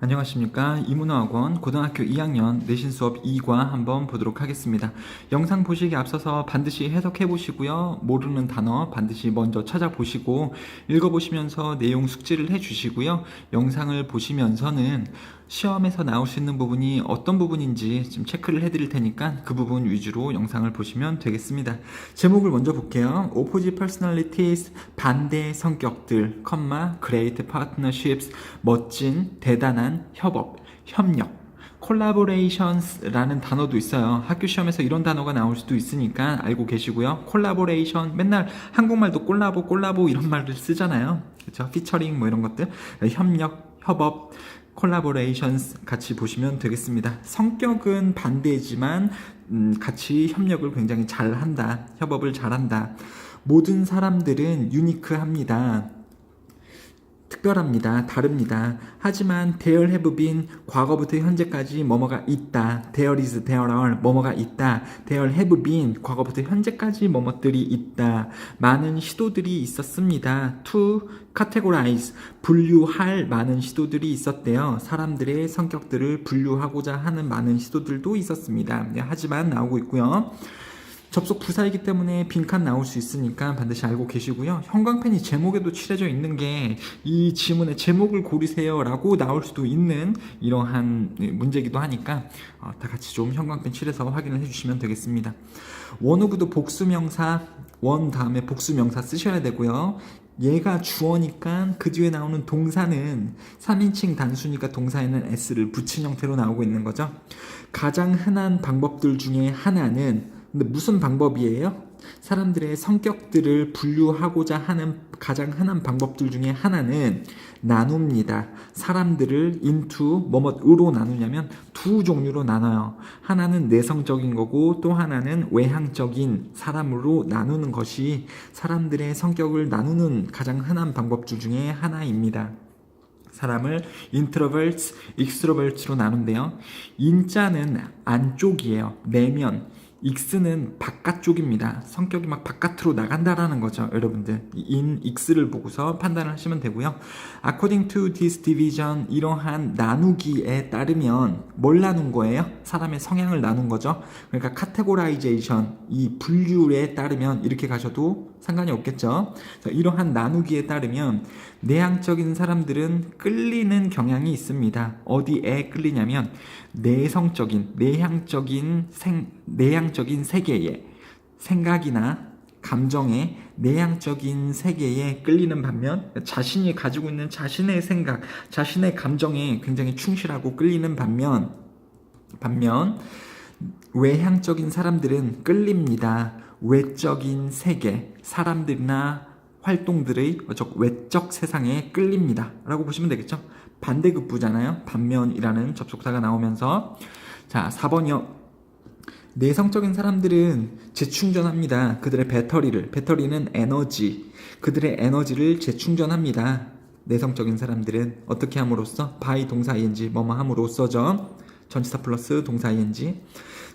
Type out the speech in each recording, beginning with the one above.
안녕하십니까. 이문어학원 고등학교 2학년 내신 수업 2과 한번 보도록 하겠습니다. 영상 보시기 앞서서 반드시 해석해 보시고요. 모르는 단어 반드시 먼저 찾아보시고 읽어보시면서 내용 숙지를 해 주시고요. 영상을 보시면서는 시험에서 나올 수 있는 부분이 어떤 부분인지 좀 체크를 해드릴 테니까 그 부분 위주로 영상을 보시면 되겠습니다. 제목을 먼저 볼게요. Opposite personalities, 반대 성격들, Great partnerships, 멋진, 대단한 협업, 협력. collaborations라는 단어도 있어요. 학교 시험에서 이런 단어가 나올 수도 있으니까 알고 계시고요. collaboration, 맨날 한국말도 콜라보 이런 말을 쓰잖아요. 그렇죠? 피처링 뭐 이런 것들, 협력, 협업, collaborations 같이 보시면 되겠습니다. 성격은 반대지만 같이 협력을 굉장히 잘한다. 협업을 잘한다. 모든 사람들은 유니크합니다. 특별합니다. 다릅니다. 하지만 there have been 과거부터 현재까지 뭐뭐가 있다. there is, there are 뭐뭐가 있다. there have been 과거부터 현재까지 뭐뭐들이 있다. 많은 시도들이 있었습니다. to categorize 분류할 많은 시도들이 있었대요. 사람들의 성격들을 분류하고자 하는 많은 시도들도 있었습니다. 하지만 나오고 있고요. 접속 부사이기 때문에 빈칸 나올 수 있으니까 반드시 알고 계시고요. 형광펜이 제목에도 칠해져 있는 게 이 지문의 제목을 고르세요 라고 나올 수도 있는 이러한 문제이기도 하니까 다 같이 좀 형광펜 칠해서 확인을 해주시면 되겠습니다. 원오브도 복수명사, 원 다음에 복수명사 쓰셔야 되고요. 얘가 주어니까 그 뒤에 나오는 동사는 3인칭 단수니까 동사에는 s를 붙인 형태로 나오고 있는 거죠. 가장 흔한 방법들 중에 하나는 근데 무슨 방법이에요? 사람들의 성격들을 분류하고자 하는 가장 흔한 방법들 중에 하나는 나눕니다. 사람들을 into 뭐뭐으로 나누냐면 두 종류로 나눠요. 하나는 내성적인 거고 또 하나는 외향적인 사람으로 나누는 것이 사람들의 성격을 나누는 가장 흔한 방법들 중에 하나입니다. 사람을 introverts, extroverts로 나눈대요. 인자는 안쪽이에요. 내면. X는 바깥쪽입니다. 성격이 막 바깥으로 나간다라는 거죠. 여러분들 X를 보고서 판단을 하시면 되고요. According to this division 이러한 나누기에 따르면 뭘 나눈 거예요? 사람의 성향을 나눈 거죠. 그러니까 categorization 이 분류에 따르면 이렇게 가셔도 상관이 없겠죠. 이러한 나누기에 따르면 내향적인 사람들은 끌리는 경향이 있습니다. 어디에 끌리냐면 내향적인 세계에 생각이나 감정에 내향적인 세계에 끌리는 반면 자신이 가지고 있는 자신의 생각, 자신의 감정에 굉장히 충실하고 끌리는 반면 외향적인 사람들은 끌립니다. 외적인 세계, 사람들이나 활동들의 외적 세상에 끌립니다. 라고 보시면 되겠죠. 반대급부잖아요. 반면이라는 접속사가 나오면서 자 4번이요. 내성적인 사람들은 재충전합니다. 그들의 배터리는 에너지, 그들의 에너지를 재충전합니다. 내성적인 사람들은 어떻게 함으로써? by 동사 ing 뭐뭐 함으로써죠. 전치사 플러스 동사 ing.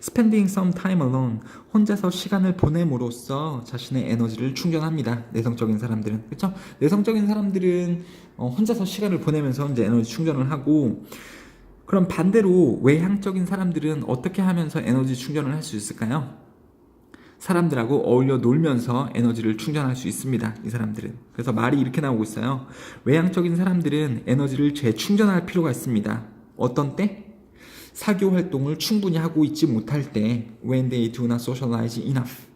Spending some time alone 혼자서 시간을 보냄으로써 자신의 에너지를 충전합니다. 내성적인 사람들은 그렇죠? 내성적인 사람들은 혼자서 시간을 보내면서 이제 에너지 충전을 하고 그럼 반대로 외향적인 사람들은 어떻게 하면서 에너지 충전을 할 수 있을까요? 사람들하고 어울려 놀면서 에너지를 충전할 수 있습니다. 이 사람들은. 그래서 말이 이렇게 나오고 있어요. 외향적인 사람들은 에너지를 재충전할 필요가 있습니다. 어떤 때? 사교 활동을 충분히 하고 있지 못할 때 when they do not socialize enough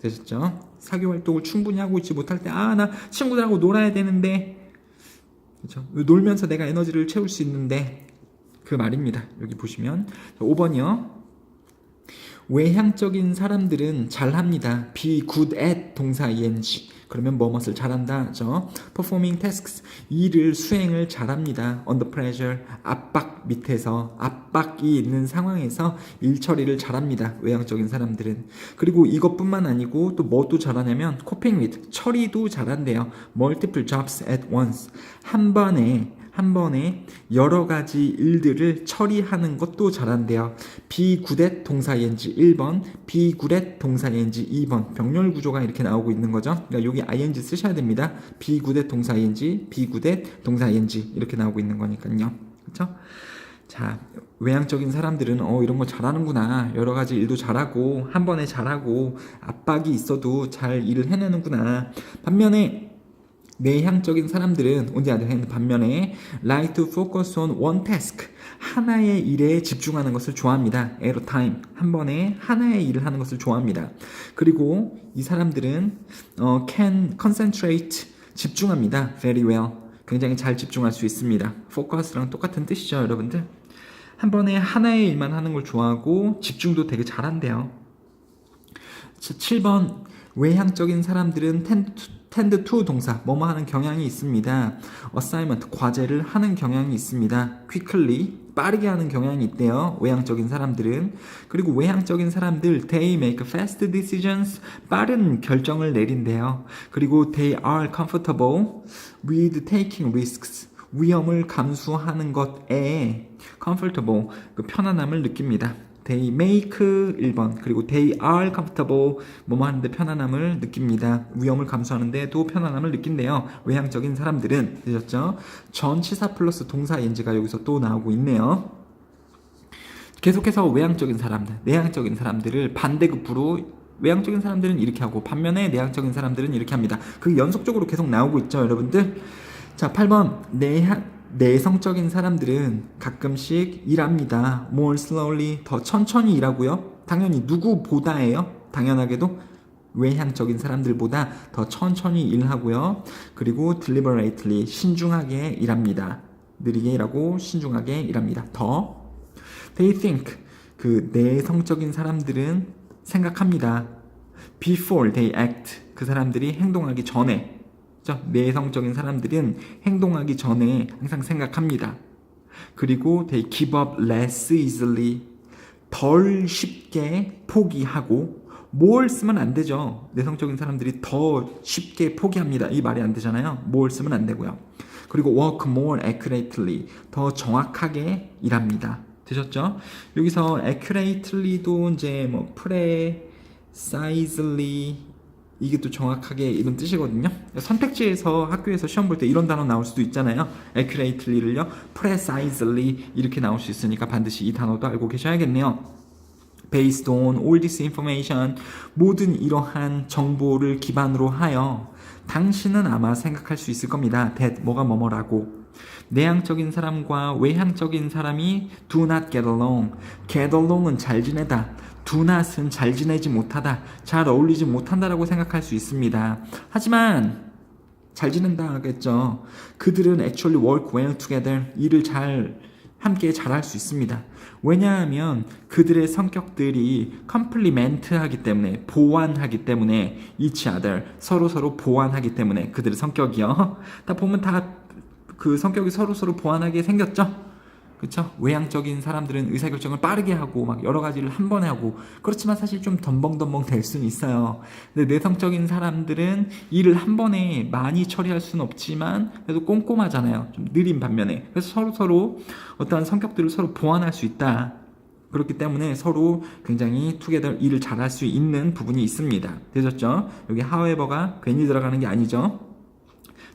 되셨죠? 사교 활동을 충분히 하고 있지 못할 때 나 친구들하고 놀아야 되는데 그렇죠? 놀면서 내가 에너지를 채울 수 있는데 그 말입니다. 여기 보시면 5번이요. 외향적인 사람들은 잘합니다. be good at 동사 ing 그러면 뭐뭇을 잘한다죠. performing tasks 일을 수행을 잘합니다. under pressure 압박 밑에서 압박이 있는 상황에서 일 처리를 잘합니다. 외향적인 사람들은. 그리고 이것뿐만 아니고 또 뭐도 잘하냐면 coping with 처리도 잘한대요. multiple jobs at once 한 번에 여러 가지 일들을 처리하는 것도 잘한대요. be good at 동사 ing 1번, be good at 동사 ing 2번. 병렬 구조가 이렇게 나오고 있는 거죠. 그러니까 여기 ing 쓰셔야 됩니다. be good at 동사 ing, be good at 동사 ing 이렇게 나오고 있는 거니까요. 그쵸? 자, 외향적인 사람들은 이런 거 잘하는구나. 여러 가지 일도 잘하고 한 번에 잘하고 압박이 있어도 잘 일을 해내는구나. 반면에 내향적인 사람들은 on the other hand, 반면에 like to focus on one task, 하나의 일에 집중하는 것을 좋아합니다. at a time, 한 번에 하나의 일을 하는 것을 좋아합니다. 그리고 이 사람들은 can concentrate, 집중합니다. very well, 굉장히 잘 집중할 수 있습니다. focus랑 똑같은 뜻이죠, 여러분들. 한 번에 하나의 일만 하는 걸 좋아하고 집중도 되게 잘한대요. 7번, 외향적인 사람들은 tend to 동사, 뭐뭐 하는 경향이 있습니다. assignment, 과제를 하는 경향이 있습니다. quickly, 빠르게 하는 경향이 있대요. 외향적인 사람들은. 그리고 외향적인 사람들, they make fast decisions, 빠른 결정을 내린대요. 그리고 they are comfortable with taking risks, 위험을 감수하는 것에 comfortable, 그 편안함을 느낍니다. They make 1번, 그리고 they are comfortable, 뭐뭐 하는데 편안함을 느낍니다. 위험을 감수하는데도 편안함을 느낀대요. 외향적인 사람들은. 되셨죠? 전치사 플러스 동사 인지가 여기서 또 나오고 있네요. 계속해서 외향적인 사람들, 내향적인 사람들을 반대급부로, 외향적인 사람들은 이렇게 하고 반면에 내향적인 사람들은 이렇게 합니다. 그게 연속적으로 계속 나오고 있죠, 여러분들. 자, 8번, 내성적인 사람들은 가끔씩 일합니다. more slowly, 더 천천히 일하고요. 당연히 누구보다예요. 당연하게도 외향적인 사람들보다 더 천천히 일하고요. 그리고 deliberately, 신중하게 일합니다. 느리게 일하고 신중하게 일합니다. 더 they think, 그 내성적인 사람들은 생각합니다. before they act, 그 사람들이 행동하기 전에. 내성적인 사람들은 행동하기 전에 항상 생각합니다. 그리고 they give up less easily, 덜 쉽게 포기하고, more 쓰면 안 되죠. 내성적인 사람들이 더 쉽게 포기합니다. 이 말이 안 되잖아요. more 쓰면 안 되고요. 그리고 work more accurately, 더 정확하게 일합니다. 되셨죠? 여기서 accurately도 이제 뭐 precisely, 이게 또 정확하게 이런 뜻이거든요. 선택지에서 학교에서 시험 볼 때 이런 단어 나올 수도 있잖아요. accurately를요, precisely 이렇게 나올 수 있으니까 반드시 이 단어도 알고 계셔야겠네요. based on all this information, 모든 이러한 정보를 기반으로 하여 당신은 아마 생각할 수 있을 겁니다. that, 뭐가 뭐뭐라고. 내향적인 사람과 외향적인 사람이 do not get along. get along은 잘 지내다, do not은 잘 지내지 못하다, 잘 어울리지 못한다라고 생각할 수 있습니다. 하지만 잘 지낸다 하겠죠. 그들은 actually work well together, 일을 잘 함께 잘할 수 있습니다. 왜냐하면 그들의 성격들이 complement 하기 때문에, 보완하기 때문에, each other, 서로 보완하기 때문에, 그들의 성격이요. 다 보면 다 그 성격이 서로 보완하게 생겼죠. 그렇죠? 외향적인 사람들은 의사결정을 빠르게 하고 막 여러 가지를 한 번에 하고, 그렇지만 사실 좀 덤벙덤벙 될 수는 있어요. 근데 내성적인 사람들은 일을 한 번에 많이 처리할 수는 없지만 그래도 꼼꼼하잖아요. 좀 느린 반면에. 그래서 서로 어떠한 성격들을 서로 보완할 수 있다. 그렇기 때문에 서로 굉장히 투게더 일을 잘할 수 있는 부분이 있습니다. 되셨죠? 여기 however가 괜히 들어가는 게 아니죠.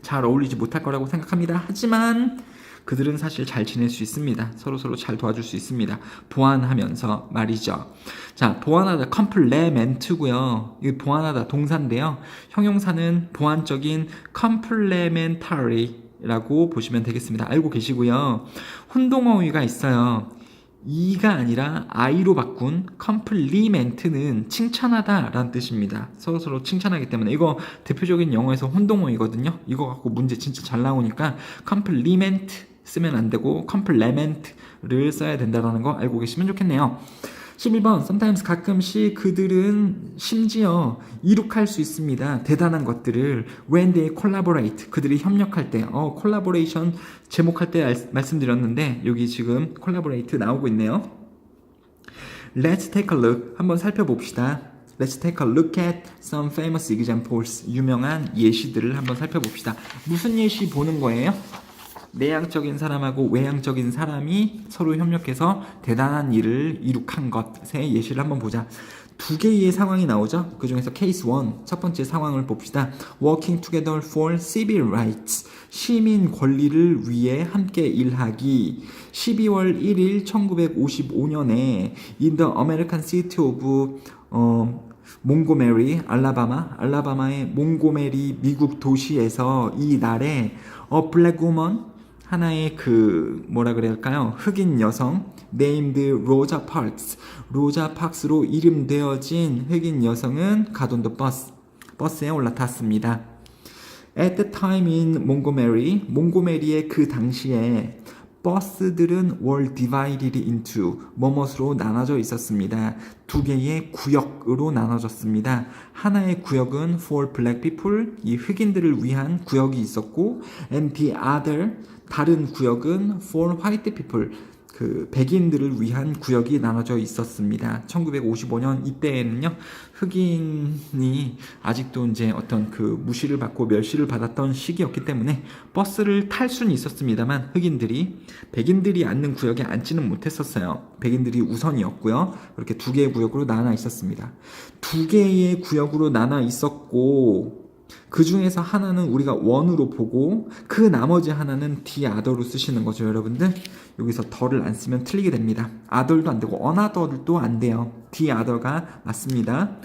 잘 어울리지 못할 거라고 생각합니다. 하지만 그들은 사실 잘 지낼 수 있습니다. 서로 잘 도와줄 수 있습니다. 보완하면서 말이죠. 자, 보완하다 complement고요. 이 보완하다 동사인데요. 형용사는 보완적인 complementary라고 보시면 되겠습니다. 알고 계시고요. 혼동어휘가 있어요. 이가 아니라 I로 바꾼 compliment는 칭찬하다 라는 뜻입니다. 서로 칭찬하기 때문에. 이거 대표적인 영어에서 혼동어이거든요. 이거 갖고 문제 진짜 잘 나오니까 compliment 쓰면 안 되고 compliment를 써야 된다는 거 알고 계시면 좋겠네요. 11번, sometimes 가끔씩 그들은 심지어 이룩할 수 있습니다. 대단한 것들을 when they collaborate, 그들이 협력할 때. collaboration 제목할 때 말씀드렸는데 여기 지금 collaborate 나오고 있네요. Let's take a look, 한번 살펴봅시다. Let's take a look at some famous examples, 유명한 예시들을 한번 살펴봅시다. 무슨 예시 보는 거예요? 내향적인 사람하고 외향적인 사람이 서로 협력해서 대단한 일을 이룩한 것의 예시를 한번 보자. 두 개의 상황이 나오죠. 그 중에서 케이스 1, 첫 번째 상황을 봅시다. Working together for civil rights. 시민 권리를 위해 함께 일하기. 12월 1일 1955년에 in the American city of 몽고메리, 알라바마의 몽고메리 미국 도시에서 이 날에 a black woman, 하나의 뭐라 그래야 할까요? 흑인 여성 named 로자 파크스로 이름되어진 흑인 여성은 got on the 버스에 올라탔습니다. At the time in 몽고메리의 그 당시에 버스들은 were divided into 뭐뭇으로 나눠져 있었습니다. 두 개의 구역으로 나눠졌습니다. 하나의 구역은 for black people, 이 흑인들을 위한 구역이 있었고, and the other, 다른 구역은 for white people, 백인들을 위한 구역이 나눠져 있었습니다. 1955년 이때에는요, 흑인이 아직도 이제 어떤 무시를 받고 멸시를 받았던 시기였기 때문에 버스를 탈 수는 있었습니다만 백인들이 앉는 구역에 앉지는 못했었어요. 백인들이 우선이었고요. 그렇게 두 개의 구역으로 나눠 있었습니다. 두 개의 구역으로 나눠 있었고, 그 중에서 하나는 우리가 원으로 보고 그 나머지 하나는 the other로 쓰시는 거죠, 여러분들. 여기서 더를 안 쓰면 틀리게 됩니다. other도 안 되고 another도 안 돼요. the other가 맞습니다.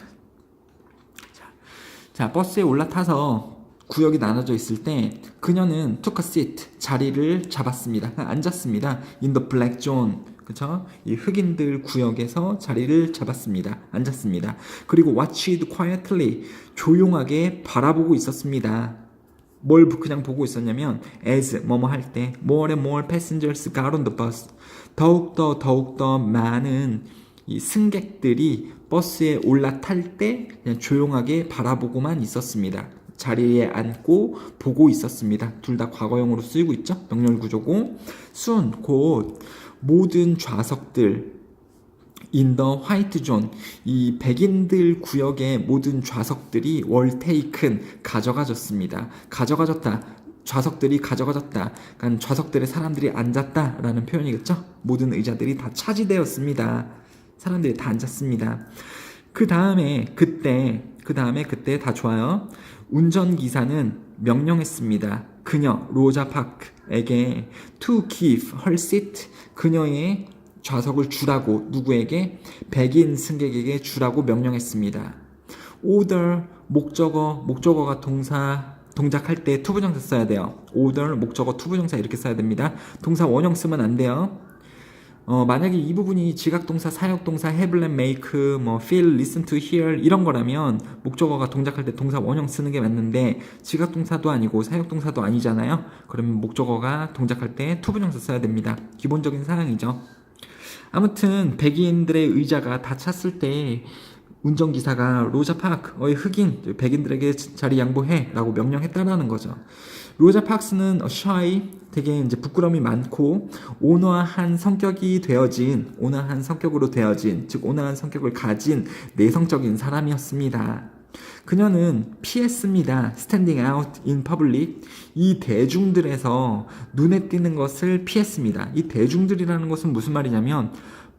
자, 버스에 올라타서 구역이 나눠져 있을 때 그녀는 took a seat, 자리를 잡았습니다. 앉았습니다. in the black zone, 그쵸? 이 흑인들 구역에서 자리를 잡았습니다. 앉았습니다. 그리고 watched quietly, 조용하게 바라보고 있었습니다. 뭘 그냥 보고 있었냐면 as 뭐뭐 할 때 more and more passengers got on the bus, 더욱더 많은 이 승객들이 버스에 올라탈 때 그냥 조용하게 바라보고만 있었습니다. 자리에 앉고 보고 있었습니다. 둘 다 과거형으로 쓰이고 있죠. 명령 구조고, soon 곧 모든 좌석들 in the white zone, 이 백인들 구역의 모든 좌석들이 were taken, 가져가졌습니다. 가져가졌다. 좌석들이 가져가졌다. 그러니까 좌석들에 사람들이 앉았다라는 표현이겠죠. 모든 의자들이 다 차지되었습니다. 사람들이 다 앉았습니다. 그 다음에 그때 다 좋아요. 운전기사는 명령했습니다. 그녀 로자 파크에게 to give her seat, 그녀의 좌석을 주라고, 누구에게? 백인 승객에게 주라고 명령했습니다. order, 목적어가 동작할 때 투부정사 써야 돼요. order, 목적어, 투부정사 이렇게 써야 됩니다. 동사 원형 쓰면 안 돼요. 만약에 이 부분이 지각동사, 사역동사, have, let, make, feel, listen to, hear 이런 거라면 목적어가 동작할 때 동사 원형 쓰는 게 맞는데 지각동사도 아니고 사역동사도 아니잖아요. 그러면 목적어가 동작할 때 투부정사 써야 됩니다. 기본적인 사항이죠. 아무튼 백인들의 의자가 다 찼을 때 운전기사가 로자 파크, 흑인, 백인들에게 자리 양보해 라고 명령했다라는 거죠. 로자 파크스는 shy, 되게 이제 부끄러움이 많고 온화한 성격으로 되어진, 즉 온화한 성격을 가진 내성적인 사람이었습니다. 그녀는 피했습니다. standing out in public, 이 대중들에서 눈에 띄는 것을 피했습니다. 이 대중들이라는 것은 무슨 말이냐면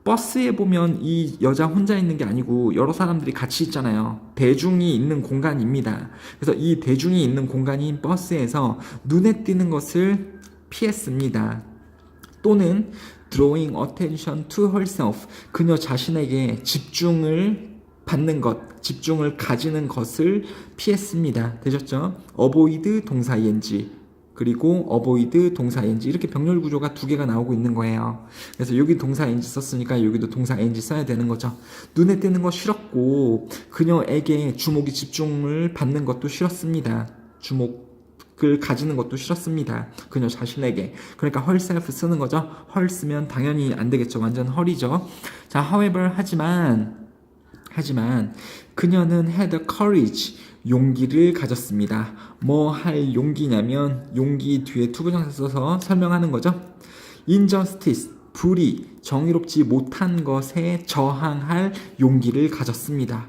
버스에 보면 이 여자 혼자 있는 게 아니고 여러 사람들이 같이 있잖아요. 대중이 있는 공간입니다. 그래서 이 대중이 있는 공간인 버스에서 눈에 띄는 것을 피했습니다. 또는 drawing attention to herself, 그녀 자신에게 집중을 가지는 것을 피했습니다. 되셨죠? avoid 동사 ing, 그리고 avoid 동사 ing, 이렇게 병렬 구조가 두 개가 나오고 있는 거예요. 그래서 여기 동사 ing 썼으니까 여기도 동사 ing 써야 되는 거죠. 눈에 띄는 거 싫었고 그녀에게 주목이 집중을 받는 것도 싫었습니다. 주목을 가지는 것도 싫었습니다. 그녀 자신에게. 그러니까 herself 쓰는 거죠. her 쓰면 당연히 안 되겠죠. 완전 her이죠. 자, however, 하지만 그녀는 had the courage, 용기를 가졌습니다. 뭐 할 용기냐면 용기 뒤에 투부정사 써서 설명하는 거죠. injustice, 불의, 정의롭지 못한 것에 저항할 용기를 가졌습니다.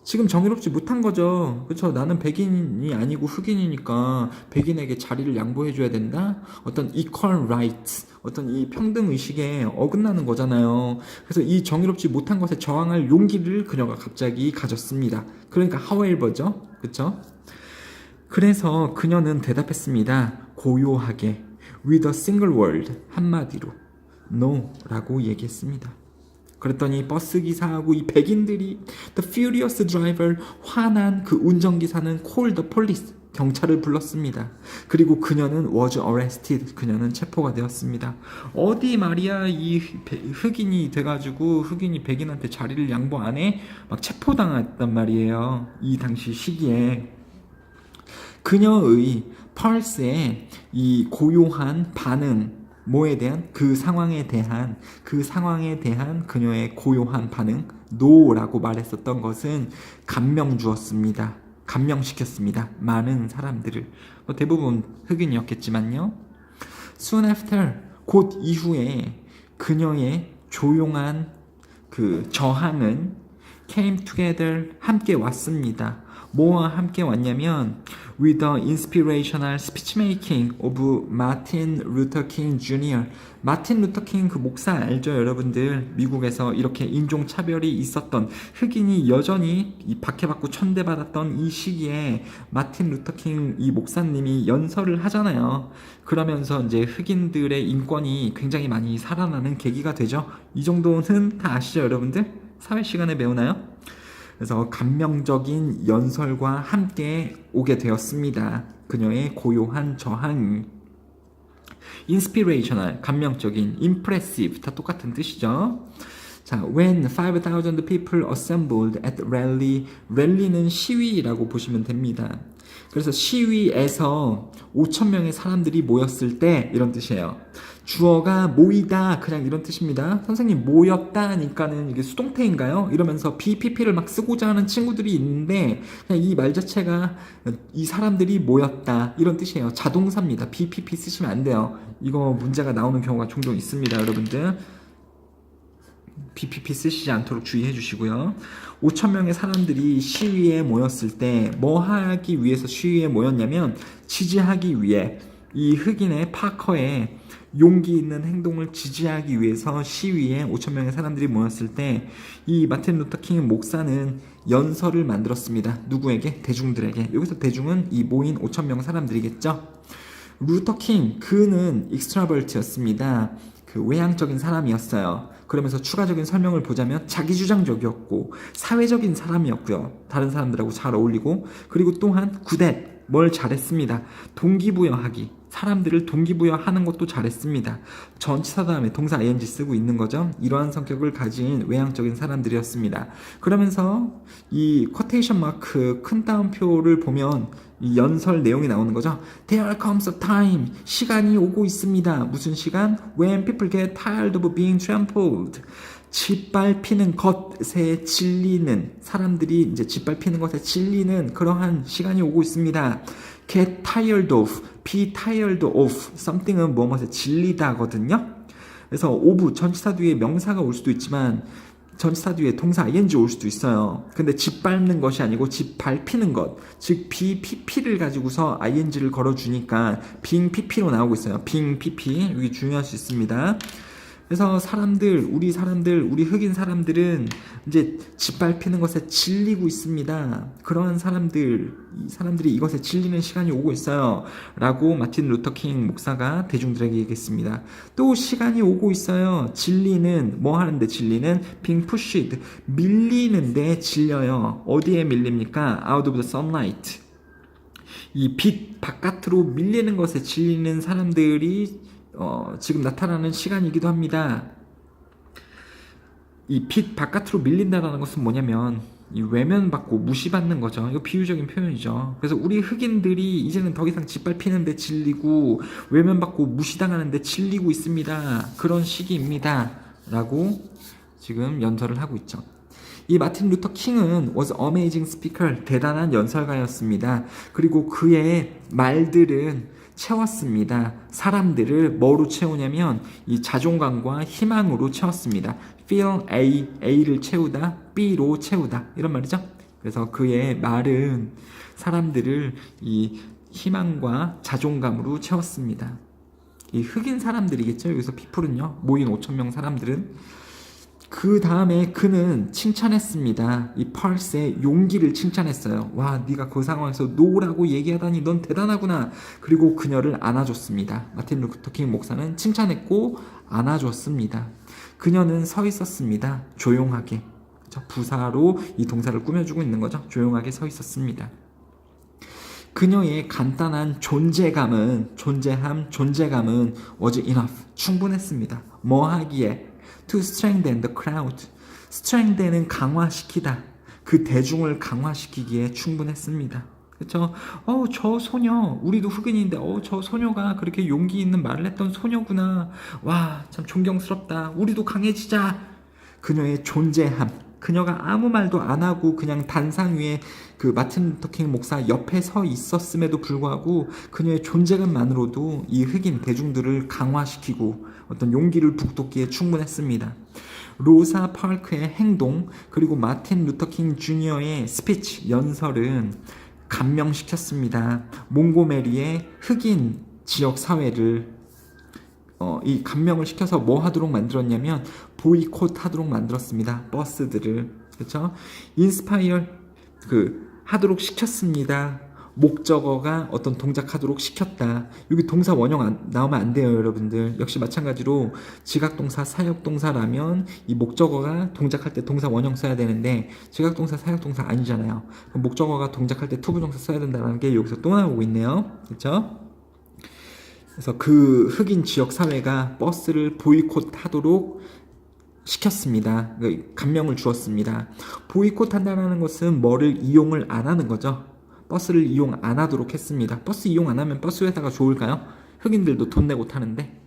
지금 정의롭지 못한 거죠. 그렇죠? 나는 백인이 아니고 흑인이니까 백인에게 자리를 양보해줘야 된다? 어떤 equal rights, 어떤 이 평등 의식에 어긋나는 거잖아요. 그래서 이 정의롭지 못한 것에 저항할 용기를 그녀가 갑자기 가졌습니다. 그러니까 however죠. 그렇죠? 그래서 그녀는 대답했습니다. 고요하게 with a single word, 한마디로 no 라고 얘기했습니다. 그랬더니 버스 기사하고 이 백인들이 the furious driver, 화난 그 운전기사는 call the police, 경찰을 불렀습니다. 그리고 그녀는 was arrested, 그녀는 체포가 되었습니다. 어디 말이야 이 흑인이 돼가지고 흑인이 백인한테 자리를 양보 안 해? 막 체포당했단 말이에요. 이 당시 시기에. 그녀의 펄스의 이 고요한 반응, 뭐에 대한? 그 상황에 대한 그녀의 고요한 반응, 노라고 말했었던 것은 감명 주었습니다. 감명시켰습니다. 많은 사람들을. 뭐 대부분 흑인이었겠지만요. Soon after, 곧 이후에 그녀의 조용한 그 저항은 came together, 함께 왔습니다. 뭐와 함께 왔냐면 with the inspirational speechmaking of Martin Luther King Jr. 마틴 루터 킹 그 목사 알죠, 여러분들? 미국에서 이렇게 인종차별이 있었던, 흑인이 여전히 이 박해받고 천대받았던 이 시기에 마틴 루터 킹 이 목사님이 연설을 하잖아요. 그러면서 이제 흑인들의 인권이 굉장히 많이 살아나는 계기가 되죠. 이 정도는 다 아시죠, 여러분들? 사회 시간에 배우나요? 그래서 감명적인 연설과 함께 오게 되었습니다. 그녀의 고요한 저항이. inspirational, 감명적인, impressive, 다 똑같은 뜻이죠. 자, when 5,000 people assembled at rally, 랠리는 시위라고 보시면 됩니다. 그래서 시위에서 5,000명의 사람들이 모였을 때 이런 뜻이에요. 주어가 모이다, 그냥 이런 뜻입니다. 선생님 모였다 하니까는 이게 수동태인가요? 이러면서 BPP를 막 쓰고자 하는 친구들이 있는데 그냥 이 말 자체가 이 사람들이 모였다 이런 뜻이에요. 자동사입니다. BPP 쓰시면 안 돼요. 이거 문제가 나오는 경우가 종종 있습니다, 여러분들. BPP 쓰시지 않도록 주의해 주시고요. 5,000명의 사람들이 시위에 모였을 때 뭐 하기 위해서 시위에 모였냐면 지지하기 위해 이 흑인의 파커의 용기 있는 행동을 지지하기 위해서 시위에 5,000명의 사람들이 모였을 때 이 마틴 루터 킹 목사는 연설을 만들었습니다. 누구에게? 대중들에게. 여기서 대중은 이 모인 5,000명 사람들이겠죠. 루터 킹, 그는 익스트라버트였습니다. 그 외향적인 사람이었어요. 그러면서 추가적인 설명을 보자면 자기주장적이었고 사회적인 사람이었고요. 다른 사람들하고 잘 어울리고, 그리고 또한 굿앳, 뭘 잘했습니다. 동기부여하기, 사람들을 동기부여하는 것도 잘했습니다. 전치사 다음에 동사 ing 쓰고 있는 거죠. 이러한 성격을 가진 외향적인 사람들이었습니다. 그러면서 이 쿼테이션 마크 큰 따옴표를 보면 이 연설 내용이 나오는 거죠. There comes a time, 시간이 오고 있습니다. 무슨 시간? When people get tired of being trampled. 짓밟히는 것에 질리는, 사람들이 이제 짓밟히는 것에 질리는 그러한 시간이 오고 있습니다. Get tired of, be tired of something은 무엇에 질리다거든요. 그래서 of 전치사 뒤에 명사가 올 수도 있지만 전치사 뒤에 동사 ing 올 수도 있어요. 근데 짓밟는 것이 아니고 짓밟히는 것, 즉 BPP를 가지고서 ing를 걸어주니까 being PP로 나오고 있어요. being PP, 여기 주의할 수 있습니다. 그래서 우리 흑인 사람들은 이제 짓밟히는 것에 질리고 있습니다. 그러한 사람들이 이것에 질리는 시간이 오고 있어요. 라고 마틴 루터 킹 목사가 대중들에게 얘기했습니다. 또 시간이 오고 있어요. 질리는, 뭐 하는데 질리는? being pushed, 밀리는데 질려요. 어디에 밀립니까? out of the sunlight. 이 빛 바깥으로 밀리는 것에 질리는 사람들이 지금 나타나는 시간이기도 합니다. 이 빛 바깥으로 밀린다는 것은 뭐냐면 이 외면받고 무시받는 거죠. 이거 비유적인 표현이죠. 그래서 우리 흑인들이 이제는 더 이상 짓밟히는데 질리고 외면받고 무시당하는데 질리고 있습니다. 그런 시기입니다. 라고 지금 연설을 하고 있죠. 이 마틴 루터 킹은 was amazing speaker, 대단한 연설가였습니다. 그리고 그의 말들은 채웠습니다. 사람들을 뭐로 채우냐면 이 자존감과 희망으로 채웠습니다. fill A를 채우다, B로 채우다, 이런 말이죠. 그래서 그의 말은 사람들을 이 희망과 자존감으로 채웠습니다. 이 흑인 사람들이겠죠. 여기서 피플은요. 모인 5천 명 사람들은. 그 다음에 그는 칭찬했습니다. 이 펄스의 용기를 칭찬했어요. 와, 네가 그 상황에서 노라고 얘기하다니 넌 대단하구나. 그리고 그녀를 안아줬습니다. 마틴 루터 킹 목사는 칭찬했고 안아줬습니다. 그녀는 서 있었습니다. 조용하게. 부사로 이 동사를 꾸며주고 있는 거죠. 조용하게 서 있었습니다. 그녀의 간단한 존재감은 was enough. 충분했습니다. 뭐 하기에? To strengthen the crowd. strengthen은 강화시키다. 그 대중을 강화시키기에 충분했습니다. 그렇죠? 저 소녀, 우리도 흑인인데 저 소녀가 그렇게 용기 있는 말을 했던 소녀구나. 와, 참 존경스럽다. 우리도 강해지자. 그녀의 존재함. 그녀가 아무 말도 안 하고 그냥 단상 위에 그 마틴 루터 킹 목사 옆에 서 있었음에도 불구하고 그녀의 존재감만으로도 이 흑인 대중들을 강화시키고 어떤 용기를 북돋기에 충분했습니다. 로사 파크의 행동 그리고 마틴 루터 킹 주니어의 스피치 연설은 감명시켰습니다. 몽고메리의 흑인 지역 사회를 이 감명을 시켜서 뭐 하도록 만들었냐면 보이콧 하도록 만들었습니다. 버스들을. 그렇죠? 인스파이어 하도록 시켰습니다. 목적어가 어떤 동작하도록 시켰다. 여기 동사 원형 나오면 안 돼요, 여러분들. 역시 마찬가지로 지각동사, 사역동사라면 이 목적어가 동작할 때 동사 원형 써야 되는데 지각동사, 사역동사 아니잖아요. 그럼 목적어가 동작할 때 투부정사 써야 된다는 게 여기서 또 나오고 있네요. 그렇죠? 그래서 그 흑인 지역 사회가 버스를 보이콧하도록 시켰습니다. 감명을 주었습니다. 보이콧한다는 것은 뭐를 이용을 안 하는 거죠. 버스를 이용 안 하도록 했습니다. 버스 이용 안 하면 버스 회사가 좋을까요? 흑인들도 돈 내고 타는데.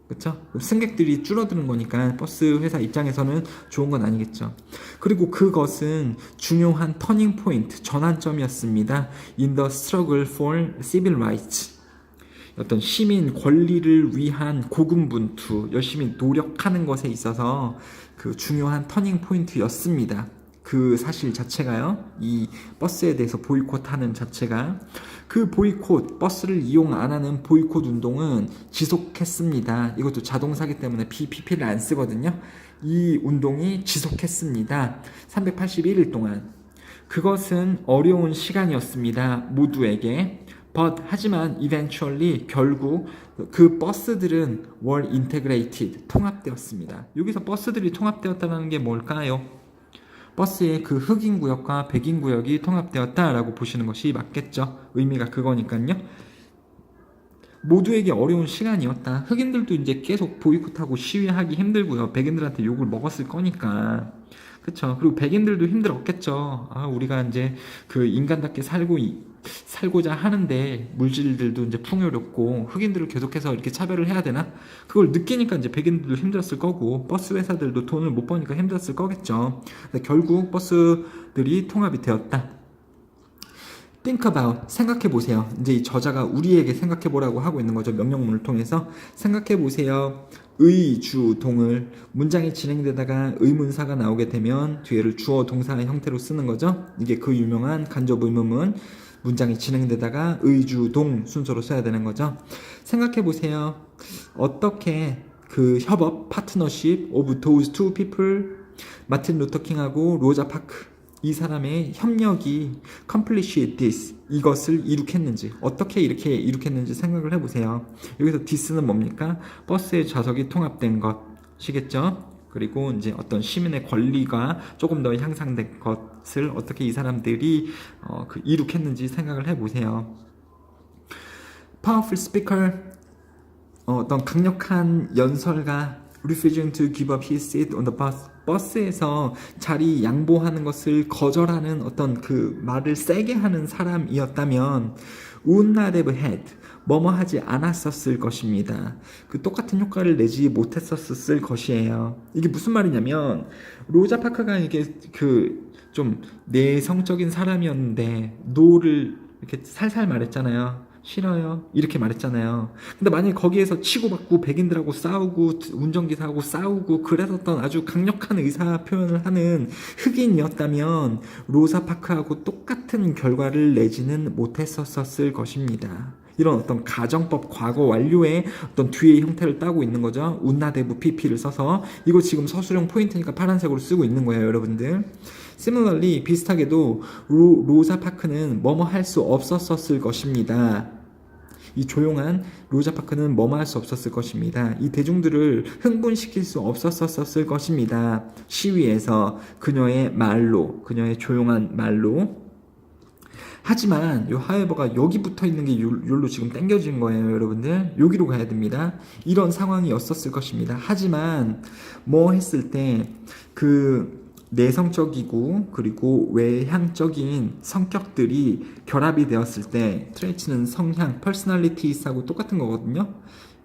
그렇죠? 승객들이 줄어드는 거니까 버스 회사 입장에서는 좋은 건 아니겠죠. 그리고 그것은 중요한 터닝 포인트, 전환점이었습니다. In the struggle for civil rights. 어떤 시민 권리를 위한 고군분투, 열심히 노력하는 것에 있어서 그 중요한 터닝 포인트였습니다. 그 사실 자체가요, 이 버스에 대해서 보이콧하는 자체가 그 보이콧, 버스를 이용 안 하는 보이콧 운동은 지속했습니다. 이것도 자동사기 때문에 PP를 안 쓰거든요. 이 운동이 지속했습니다. 381일 동안. 그것은 어려운 시간이었습니다. 모두에게. 하지만 eventually 결국 그 버스들은 were integrated 통합되었습니다. 여기서 버스들이 통합되었다는 게 뭘까요? 버스의 그 흑인 구역과 백인 구역이 통합되었다라고 보시는 것이 맞겠죠. 의미가 그거니까요. 모두에게 어려운 시간이었다. 흑인들도 이제 계속 보이콧하고 시위하기 힘들고요. 백인들한테 욕을 먹었을 거니까. 그쵸. 그리고 백인들도 힘들었겠죠. 우리가 이제 그 인간답게 살고자 하는데 물질들도 이제 풍요롭고 흑인들을 계속해서 이렇게 차별을 해야 되나? 그걸 느끼니까 이제 백인들도 힘들었을 거고 버스 회사들도 돈을 못 버니까 힘들었을 거겠죠. 결국 버스들이 통합이 되었다. Think about, 생각해 보세요. 이제 이 저자가 우리에게 생각해 보라고 하고 있는 거죠. 명령문을 통해서 생각해 보세요. 의주동을 문장이 진행되다가 의문사가 나오게 되면 뒤에를 주어 동사의 형태로 쓰는 거죠. 이게 그 유명한 간접 의문문. 문장이 진행되다가 의주동 순서로 써야 되는 거죠. 생각해 보세요. 어떻게 그 협업, 파트너십 of those two people, 마틴 루터 킹하고 로자 파크 이 사람의 협력이 accomplish this, 이것을 이룩했는지, 어떻게 이렇게 이룩했는지 생각을 해보세요. 여기서 this는 뭡니까? 버스의 좌석이 통합된 것이겠죠. 그리고 이제 어떤 시민의 권리가 조금 더 향상된 것을 어떻게 이 사람들이 이룩했는지 생각을 해보세요. Powerful speaker, 어떤 강력한 연설가 refusing to give up his seat on the bus. 버스에서 자리 양보하는 것을 거절하는 어떤 그 말을 세게 하는 사람이었다면 would not have had, 뭐뭐 하지 않았었을 것입니다. 그 똑같은 효과를 내지 못했었을 것이에요. 이게 무슨 말이냐면 로자 파크가 이게 그 좀 내성적인 사람이었는데 노를 이렇게 살살 말했잖아요. 싫어요. 이렇게 말했잖아요. 근데 만약에 거기에서 치고받고 백인들하고 싸우고 운전기사하고 싸우고 그랬었던 아주 강력한 의사 표현을 하는 흑인이었다면 로사 파크하고 똑같은 결과를 내지는 못했었을 것입니다. 이런 어떤 가정법 과거 완료의 어떤 뒤의 형태를 따고 있는 거죠. 운나대부 PP를 써서 이거 지금 서술형 포인트니까 파란색으로 쓰고 있는 거예요, 여러분들. Similarly, 비슷하게도 로사 파크는 뭐뭐 할 수 없었을 것입니다. 이 조용한 로자 파크는 뭐뭐 할 수 없었을 것입니다. 이 대중들을 흥분시킬 수 없었을 것입니다. 시위에서 그녀의 말로, 그녀의 조용한 말로. 하지만 요 however가 여기 붙어 있는 게 요로 지금 당겨진 거예요, 여러분들. 여기로 가야 됩니다. 이런 상황이었었을 것입니다. 하지만 뭐 했을 때 그 내성적이고 그리고 외향적인 성격들이 결합이 되었을 때 트레이츠는 성향, personalities하고 똑같은 거거든요.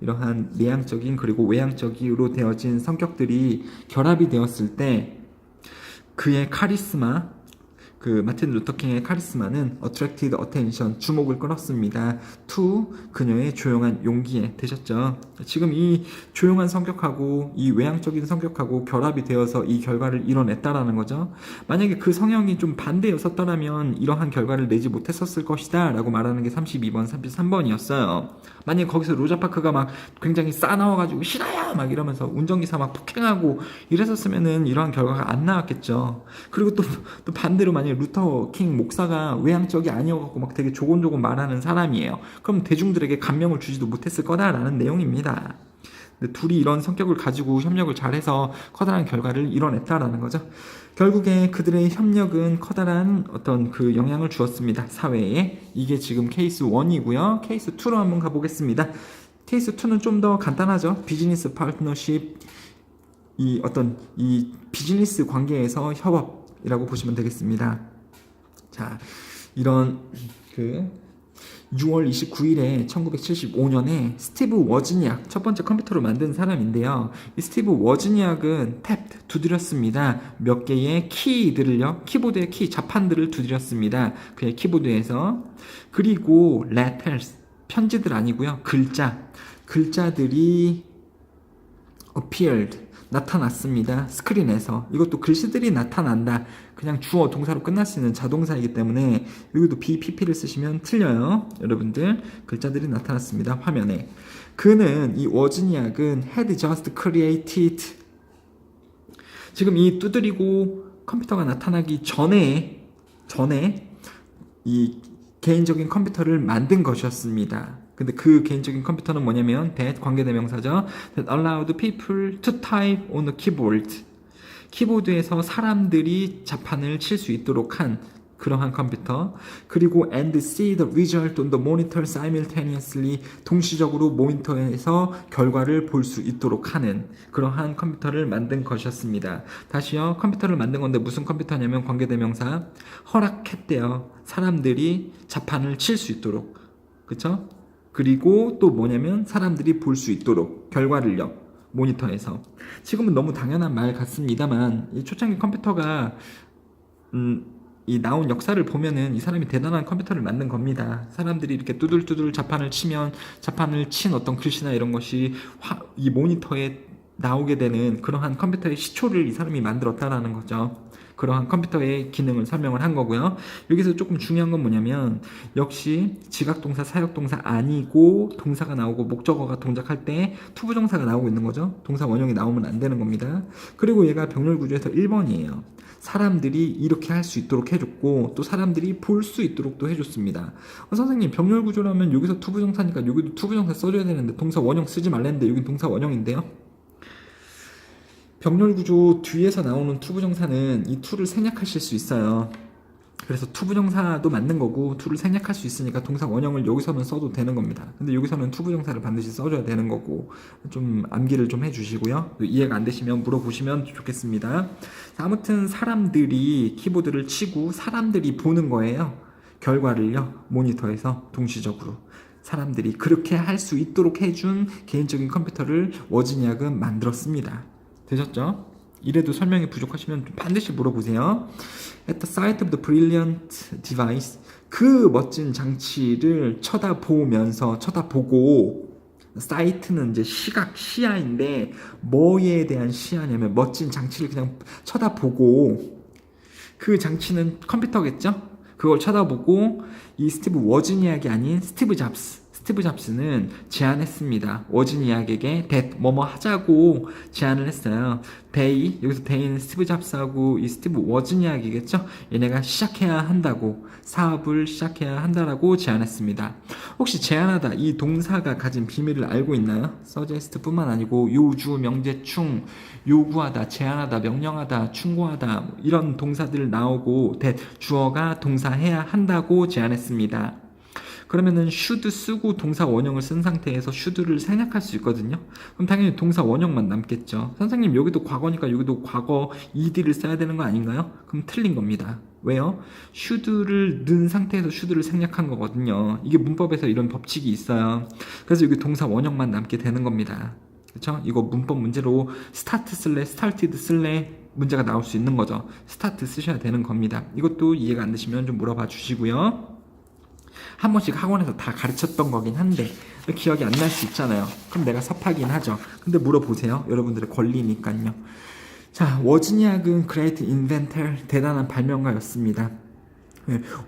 이러한 내향적인 그리고 외향적으로 되어진 성격들이 결합이 되었을 때 그의 카리스마, 그 마틴 루터킹의 카리스마는 attracted attention, 주목을 끌었습니다. to 그녀의 조용한 용기에 되셨죠. 지금 이 조용한 성격하고 이 외향적인 성격하고 결합이 되어서 이 결과를 이뤄냈다라는 거죠. 만약에 그 성향이 좀 반대였었더라면 이러한 결과를 내지 못했었을 것이다 라고 말하는 게 32번, 33번이었어요. 만약에 거기서 로자 파크가 막 굉장히 싸나워가지고 싫어요 막 이러면서 운전기사 막 폭행하고 이랬었으면은 이러한 결과가 안 나왔겠죠. 그리고 또 반대로 만약에 루터 킹 목사가 외향적이 아니어갖고 막 되게 조곤조곤 말하는 사람이에요. 그럼 대중들에게 감명을 주지도 못했을 거다라는 내용입니다. 근데 둘이 이런 성격을 가지고 협력을 잘해서 커다란 결과를 이뤄냈다라는 거죠. 결국에 그들의 협력은 커다란 어떤 그 영향을 주었습니다. 사회에. 이게 지금 케이스 1이고요. 케이스 2로 한번 가보겠습니다. 케이스 2는 좀 더 간단하죠. 비즈니스 파트너십, 이 어떤 이 비즈니스 관계에서 협업이라고 보시면 되겠습니다. 자, 이런 그 6월 29일에 1975년에 스티브 워즈니악, 첫 번째 컴퓨터를 만든 사람인데요. 이 스티브 워즈니악은 탭, 두드렸습니다. 몇 개의 키들을요, 키보드의 키, 자판들을 두드렸습니다. 그의 키보드에서. 그리고 letters, 편지들 아니고요, 글자들이 appeared, 나타났습니다. 스크린에서. 이것도 글씨들이 나타난다. 그냥 주어 동사로 끝날 수 있는 자동사이기 때문에 여기도 BPP를 쓰시면 틀려요. 여러분들, 글자들이 나타났습니다. 화면에. 그는, 이 워즈니악은 had just created, 지금 이 두드리고 컴퓨터가 나타나기 전에 이 개인적인 컴퓨터를 만든 것이었습니다. 근데 그 개인적인 컴퓨터는 뭐냐면 that 관계대명사죠. that allowed people to type on the keyboard. 키보드에서 사람들이 자판을 칠 수 있도록 한 그러한 컴퓨터. 그리고 and see the result on the monitor simultaneously. 동시적으로 모니터에서 결과를 볼 수 있도록 하는 그러한 컴퓨터를 만든 것이었습니다. 다시요. 컴퓨터를 만든 건데 무슨 컴퓨터냐면 관계대명사 허락했대요. 사람들이 자판을 칠 수 있도록. 그쵸? 그리고 또 뭐냐면 사람들이 볼 수 있도록 결과를요. 모니터에서. 지금은 너무 당연한 말 같습니다만 이 초창기 컴퓨터가 이 나온 역사를 보면은 이 사람이 대단한 컴퓨터를 만든 겁니다. 사람들이 이렇게 두들두들 자판을 치면 자판을 친 어떤 글씨나 이런 것이 이 모니터에 나오게 되는 그러한 컴퓨터의 시초를 이 사람이 만들었다라는 거죠. 그러한 컴퓨터의 기능을 설명을 한 거고요. 여기서 조금 중요한 건 뭐냐면 역시 지각동사, 사역동사 아니고 동사가 나오고 목적어가 동작할 때 투부정사가 나오고 있는 거죠. 동사 원형이 나오면 안 되는 겁니다. 그리고 얘가 병렬 구조에서 1번이에요. 사람들이 이렇게 할 수 있도록 해줬고 또 사람들이 볼 수 있도록도 해줬습니다. 선생님 병렬 구조라면 여기서 투부정사니까 여기도 투부정사 써줘야 되는데 동사 원형 쓰지 말랬는데 여긴 동사 원형인데요. 병렬 구조 뒤에서 나오는 투부정사는 이 투를 생략하실 수 있어요. 그래서 투부정사도 맞는 거고 투를 생략할 수 있으니까 동사 원형을 여기서는 써도 되는 겁니다. 근데 여기서는 투부정사를 반드시 써줘야 되는 거고 좀 암기를 좀 해주시고요. 이해가 안 되시면 물어보시면 좋겠습니다. 아무튼 사람들이 키보드를 치고 사람들이 보는 거예요. 결과를요. 모니터에서 동시적으로. 사람들이 그렇게 할 수 있도록 해준 개인적인 컴퓨터를 워즈니악은 만들었습니다. 되셨죠? 이래도 설명이 부족하시면 반드시 물어보세요. At the sight of the brilliant device, 그 멋진 장치를 쳐다보고, 사이트는 이제 시각, 시야인데 뭐에 대한 시야냐면 멋진 장치를 그냥 쳐다보고, 그 장치는 컴퓨터겠죠? 그걸 쳐다보고 이 스티브 워즈니악이 아닌 스티브 잡스는 제안했습니다. 워즈니악에게 뭐뭐 하자고 제안을 했어요. 여기서 they는 스티브 잡스하고 이 스티브 워즈니악이겠죠? 얘네가 사업을 시작해야 한다라고 제안했습니다. 혹시 제안하다 이 동사가 가진 비밀을 알고 있나요? suggest뿐만 아니고 요주, 명제충, 요구하다, 제안하다, 명령하다, 충고하다 이런 동사들 나오고 주어가 동사해야 한다고 제안했습니다. 그러면은 should 쓰고 동사 원형을 쓴 상태에서 should를 생략할 수 있거든요. 그럼 당연히 동사 원형만 남겠죠. 선생님 여기도 과거니까 여기도 과거 ed를 써야 되는 거 아닌가요? 그럼 틀린 겁니다. 왜요? should를 넣은 상태에서 should를 생략한 거거든요. 이게 문법에서 이런 법칙이 있어요. 그래서 여기 동사 원형만 남게 되는 겁니다. 그렇죠? 이거 문법 문제로 started 쓸래 문제가 나올 수 있는 거죠. start 쓰셔야 되는 겁니다. 이것도 이해가 안 되시면 좀 물어봐 주시고요. 한 번씩 학원에서 다 가르쳤던 거긴 한데 기억이 안 날 수 있잖아요. 그럼 내가 섭하긴 하죠. 근데 물어보세요. 여러분들의 권리니까요. 자, 워즈니악은 great inventor, 대단한 발명가였습니다.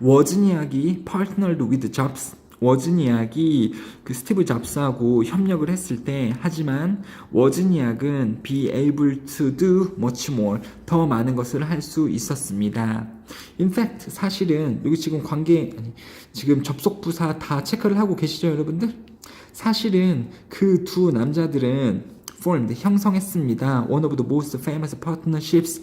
워즈니악이 partnered with Jobs, 워즈니악이 그 스티브 잡스하고 협력을 했을 때, 하지만 워즈니악은 be able to do much more, 더 많은 것을 할 수 있었습니다. In fact, 사실은 여기 지금 접속부사 다 체크를 하고 계시죠, 여러분들? 사실은 그 두 남자들은 formed, 형성했습니다. One of the most famous partnerships,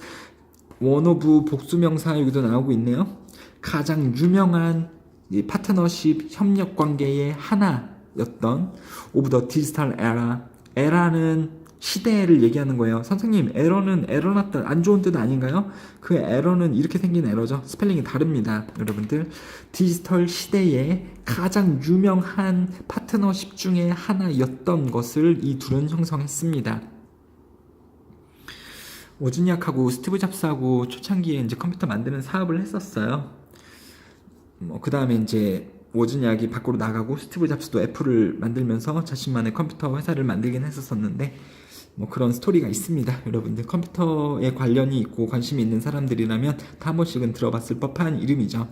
one of 복수명사 여기도 나오고 있네요. 가장 유명한 이 파트너십 협력 관계의 하나였던 of the digital era. 에라는 시대를 얘기하는 거예요. 선생님, 에러는 에러 났다 안 좋은 뜻 아닌가요? 그 에러는 이렇게 생긴 에러죠. 스펠링이 다릅니다. 여러분들, 디지털 시대의 가장 유명한 파트너십 중에 하나였던 것을 이 둘은 형성했습니다. 워즈니악하고 스티브 잡스하고 초창기에 이제 컴퓨터 만드는 사업을 했었어요. 그 다음에 이제 워즈니악이 밖으로 나가고 스티브 잡스도 애플을 만들면서 자신만의 컴퓨터 회사를 만들긴 했었는데 그런 스토리가 있습니다. 여러분들 컴퓨터에 관련이 있고 관심이 있는 사람들이라면 다 한 번씩은 들어봤을 법한 이름이죠.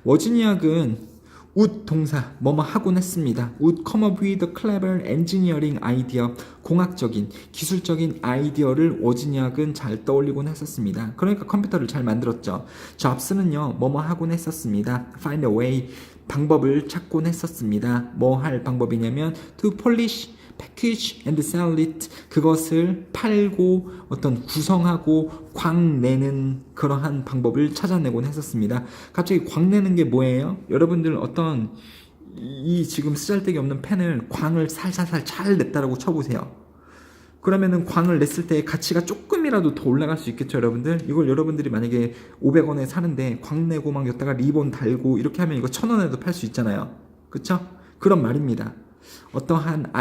워즈니악은 would 동사 뭐뭐 하곤 했습니다. would come up with a clever engineering idea, 공학적인 기술적인 아이디어를 워즈니악은 잘 떠올리곤 했었습니다. 그러니까 컴퓨터를 잘 만들었죠. 잡스는요 뭐뭐 하곤 했었습니다. find a way, 방법을 찾곤 했었습니다. 뭐 할 방법이냐면 to polish, package and sell it, 그것을 팔고 어떤 구성하고 광내는 그러한 방법을 찾아내곤 했었습니다. 갑자기 광내는 게 뭐예요? 여러분들 어떤 이 지금 쓰잘데기 없는 펜을 광을 살살살 잘 냈다라고 쳐보세요. 그러면은 광을 냈을 때 가치가 조금이라도 더 올라갈 수 있겠죠, 여러분들? 이걸 여러분들이 만약에 500원에 사는데 광 내고 막 여기다가 리본 달고 이렇게 하면 이거 1000원에도 팔 수 있잖아요. 그쵸? 그런 말입니다. 어떠한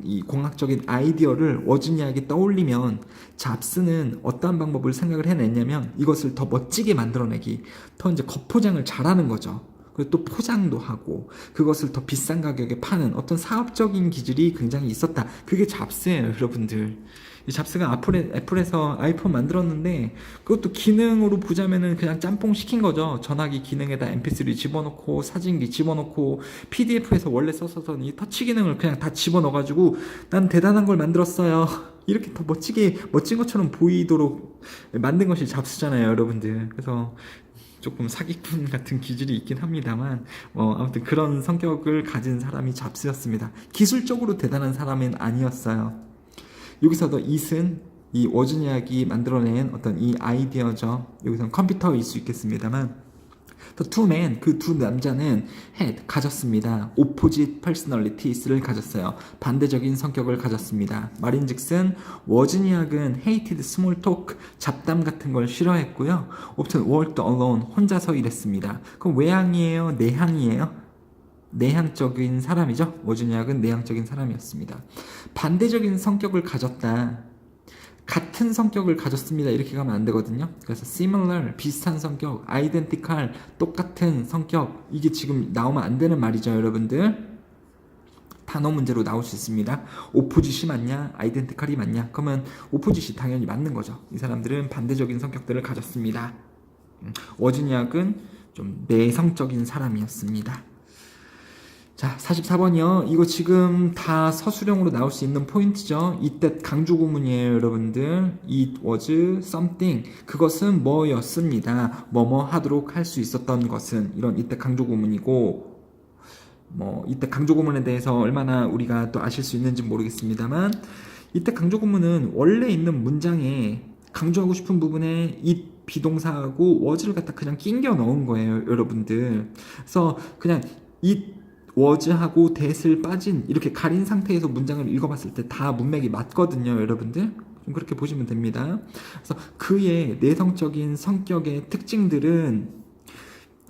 이 공학적인 아이디어를 워즈니악이 떠올리면 잡스는 어떠한 방법을 생각을 해냈냐면 이것을 더 멋지게 만들어내기, 더 이제 겉포장을 잘하는 거죠. 그리고 또 포장도 하고 그것을 더 비싼 가격에 파는 어떤 사업적인 기질이 굉장히 있었다. 그게 잡스예요, 여러분들. 이 잡스가 애플에서 아이폰 만들었는데 그것도 기능으로 보자면은 그냥 짬뽕 시킨 거죠. 전화기 기능에다 mp3 집어넣고 사진기 집어넣고 PDF에서 원래 썼었던 이 터치 기능을 그냥 다 집어넣어가지고 난 대단한 걸 만들었어요. 이렇게 더 멋진 것처럼 보이도록 만든 것이 잡스잖아요, 여러분들. 그래서 조금 사기꾼 같은 기질이 있긴 합니다만 아무튼 그런 성격을 가진 사람이 잡스였습니다. 기술적으로 대단한 사람은 아니었어요. 여기서도 it은 이 워즈니악이 만들어낸 어떤 이 아이디어죠. 여기서는 컴퓨터일 수 있겠습니다만 The two men, 그 두 남자는 가졌습니다. opposite personalities를 가졌어요. 반대적인 성격을 가졌습니다. 말인즉슨 워즈니악은 hated small talk, 잡담 같은 걸 싫어했고요. often worked alone, 혼자서 일했습니다. 그럼 외향이에요? 내향이에요? 내향적인 사람이죠. 워즈니악은 내향적인 사람이었습니다. 반대적인 성격을 가졌다. 같은 성격을 가졌습니다. 이렇게 가면 안 되거든요. 그래서 similar, 비슷한 성격, identical, 똑같은 성격, 이게 지금 나오면 안 되는 말이죠, 여러분들. 단어 문제로 나올 수 있습니다. 오포짓이 맞냐, 아이덴티컬이 맞냐? 그러면 오포짓이 당연히 맞는 거죠. 이 사람들은 반대적인 성격들을 가졌습니다. 워즈니악은 좀 내성적인 사람이었습니다. 자, 44번이요. 이거 지금 다 서술형으로 나올 수 있는 포인트죠. 이때 강조구문이에요, 여러분들. It was something. 그것은 뭐였습니다. 뭐뭐 하도록 할 수 있었던 것은. 이런 이때 강조구문이고, 이때 강조구문에 대해서 얼마나 우리가 또 아실 수 있는지 모르겠습니다만, 이때 강조구문은 원래 있는 문장에 강조하고 싶은 부분에 it 비동사하고 was를 갖다 그냥 낑겨 넣은 거예요, 여러분들. 그래서 그냥 it was하고 that을 빠진 이렇게 가린 상태에서 문장을 읽어봤을 때 다 문맥이 맞거든요, 여러분들. 좀 그렇게 보시면 됩니다. 그래서 그의 내성적인 성격의 특징들은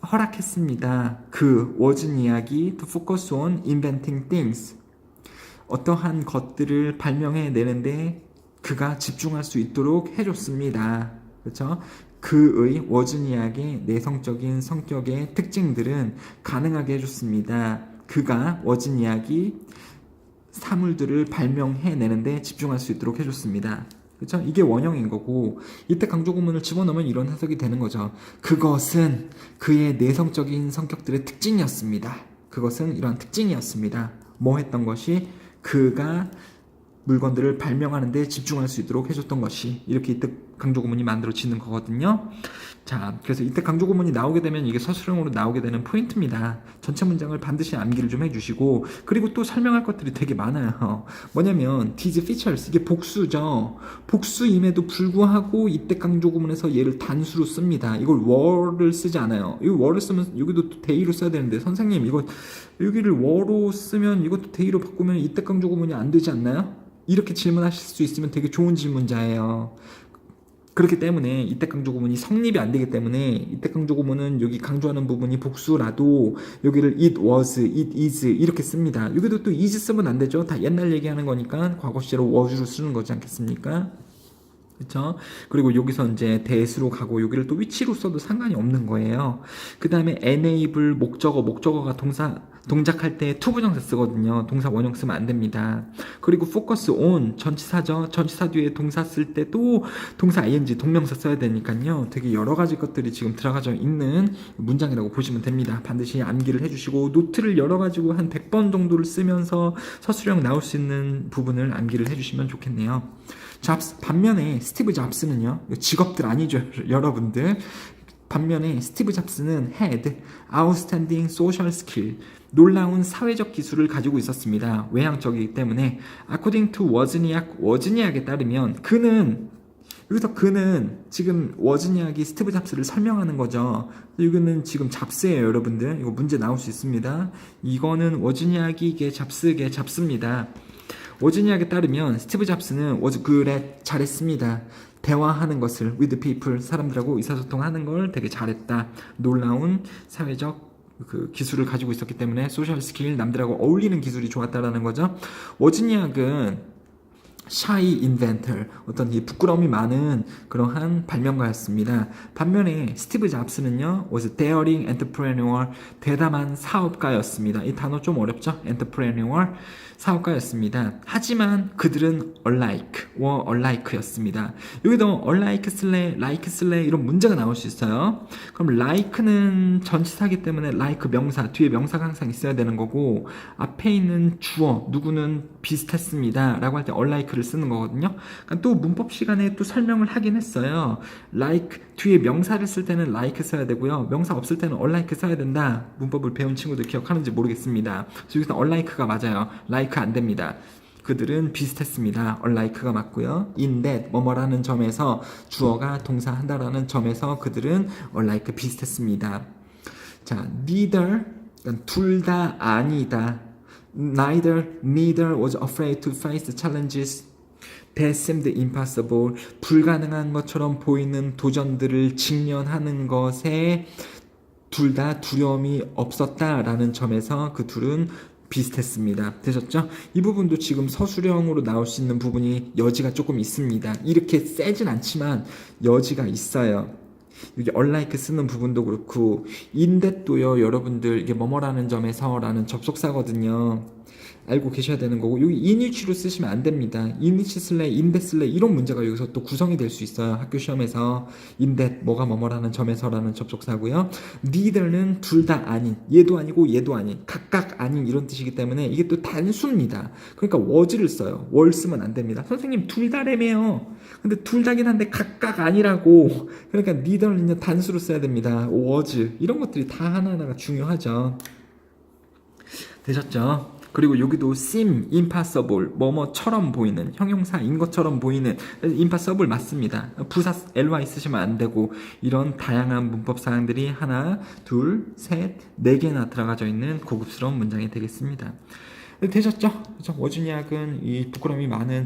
허락했습니다. 그 워즈니악이 to focus on inventing things. 어떠한 것들을 발명해 내는데 그가 집중할 수 있도록 해줬습니다. 그렇죠? 그의 워즈니악의 내성적인 성격의 특징들은 가능하게 해줬습니다. 그가 워즈니악이 사물들을 발명해 내는데 집중할 수 있도록 해줬습니다. 그렇죠? 이게 원형인 거고, 이때 강조구문을 집어넣으면 이런 해석이 되는 거죠. 그것은 그의 내성적인 성격들의 특징이었습니다. 그것은 이러한 특징이었습니다. 뭐 했던 것이? 그가 물건들을 발명하는 데 집중할 수 있도록 해줬던 것이. 이렇게 이때 강조구문이 만들어지는 거거든요. 자, 그래서 이때 강조구문이 나오게 되면 이게 서술형으로 나오게 되는 포인트입니다. 전체 문장을 반드시 암기를 좀 해주시고, 그리고 또 설명할 것들이 되게 많아요. 뭐냐면 these features, 이게 복수죠. 복수임에도 불구하고 이때 강조구문에서 얘를 단수로 씁니다. 이걸 were를 쓰지 않아요. 이 were를 쓰면 여기도 또 they로 써야 되는데, 선생님 이거 여기를 were로 쓰면 이것도 they로 바꾸면 이때 강조구문이 안 되지 않나요? 이렇게 질문하실 수 있으면 되게 좋은 질문자예요. 그렇기 때문에 이때 강조구문이 성립이 안 되기 때문에 이때 강조구문은 여기 강조하는 부분이 복수라도 여기를 it was, it is 이렇게 씁니다. 여기도 또 is 쓰면 안 되죠. 다 옛날 얘기하는 거니까 과거 시제로 was로 쓰는 거지 않겠습니까? 그렇죠? 그리고 여기서 이제 that으로 가고 여기를 또 위치로 써도 상관이 없는 거예요. 그 다음에 enable 목적어가 동작할 때 투부정사 쓰거든요. 동사 원형 쓰면 안 됩니다. 그리고 focus on 전치사죠. 전치사 뒤에 동사 쓸 때도 동사 ing 동명사 써야 되니까요. 되게 여러 가지 것들이 지금 들어가져 있는 문장이라고 보시면 됩니다. 반드시 암기를 해주시고 노트를 여러 가지고 한 100번 정도를 쓰면서 서술형 나올 수 있는 부분을 암기를 해주시면 좋겠네요. 반면에 스티브 잡스는요, 직업들 아니죠, 여러분들. 반면에 스티브 잡스는 had outstanding social skill, 놀라운 사회적 기술을 가지고 있었습니다. 외향적이기 때문에 according to 워즈니악에 따르면 여기서 그는 지금 워즈니악이 스티브 잡스를 설명하는 거죠. 이거는 지금 잡스예요, 여러분들. 이거 문제 나올 수 있습니다. 이거는 워즈니악이 게 잡스입니다. 워즈니악에 따르면 스티브 잡스는 was good at 잘했습니다. 대화하는 것을 with people 사람들하고 의사소통하는 걸 되게 잘했다. 놀라운 사회적 그 기술을 가지고 있었기 때문에 소셜 스킬 남들하고 어울리는 기술이 좋았다라는 거죠. 워즈니악은 shy inventor, 어떤 이 부끄러움이 많은 그러한 발명가였습니다. 반면에 스티브 잡스는요, was daring entrepreneur, 대담한 사업가였습니다. 이 단어 좀 어렵죠? entrepreneur, 사업가였습니다. 하지만 그들은 alike였습니다. 여기도 alike 쓸래, like 쓸래 이런 문제가 나올 수 있어요. 그럼 like는 전치사기 때문에 like 명사, 뒤에 명사가 항상 있어야 되는 거고, 앞에 있는 주어, 누구는 비슷했습니다 라고 할 때 alike를 쓰는 거거든요. 그러니까 또 문법 시간에 또 설명을 하긴 했어요. like, 뒤에 명사를 쓸 때는 like 써야 되고요. 명사 없을 때는 alike 써야 된다. 문법을 배운 친구들 기억하는지 모르겠습니다. 그래서 여기서 alike가 맞아요. like 안 됩니다. 그들은 비슷했습니다. alike가 맞고요. in that, 뭐뭐라는 점에서 주어가 동사한다라는 점에서 그들은 alike 비슷했습니다. 자, neither, 둘 다 아니다. neither was afraid to face the challenges that seemed impossible. 불가능한 것처럼 보이는 도전들을 직면하는 것에 둘 다 두려움이 없었다라는 점에서 그 둘은 비슷했습니다. 되셨죠? 이 부분도 지금 서술형으로 나올 수 있는 부분이 여지가 조금 있습니다. 이렇게 세진 않지만 여지가 있어요. 여기 unlike 쓰는 부분도 그렇고 inthat도요 여러분들 이게 뭐뭐라는 점에서라는 접속사거든요. 알고 계셔야 되는 거고 여기 in which로 쓰시면 안 됩니다. in which 쓸래, in that 쓸래 이런 문제가 여기서 또 구성이 될 수 있어요. 학교 시험에서 in that 뭐가 뭐뭐라는 점에서라는 접속사고요. neither는 둘 다 아닌, 얘도 아니고 얘도 아닌, 각각 아닌 이런 뜻이기 때문에 이게 또 단수입니다. 그러니까 was를 써요. were 쓰면 안 됩니다. 선생님 둘 다래매요. 근데 둘 다긴 한데 각각 아니라고. 그러니까 neither는요 단수로 써야 됩니다. was 이런 것들이 다 하나하나가 중요하죠. 되셨죠? 그리고 여기도 seem, impossible, 뭐뭐처럼 보이는, 형용사인 것처럼 보이는, impossible 맞습니다. 부사 ly 쓰시면 안 되고, 이런 다양한 문법 사항들이 하나, 둘, 셋, 네 개나 들어가져 있는 고급스러운 문장이 되겠습니다. 되셨죠? 워즈니악은 이 부끄러움이 많은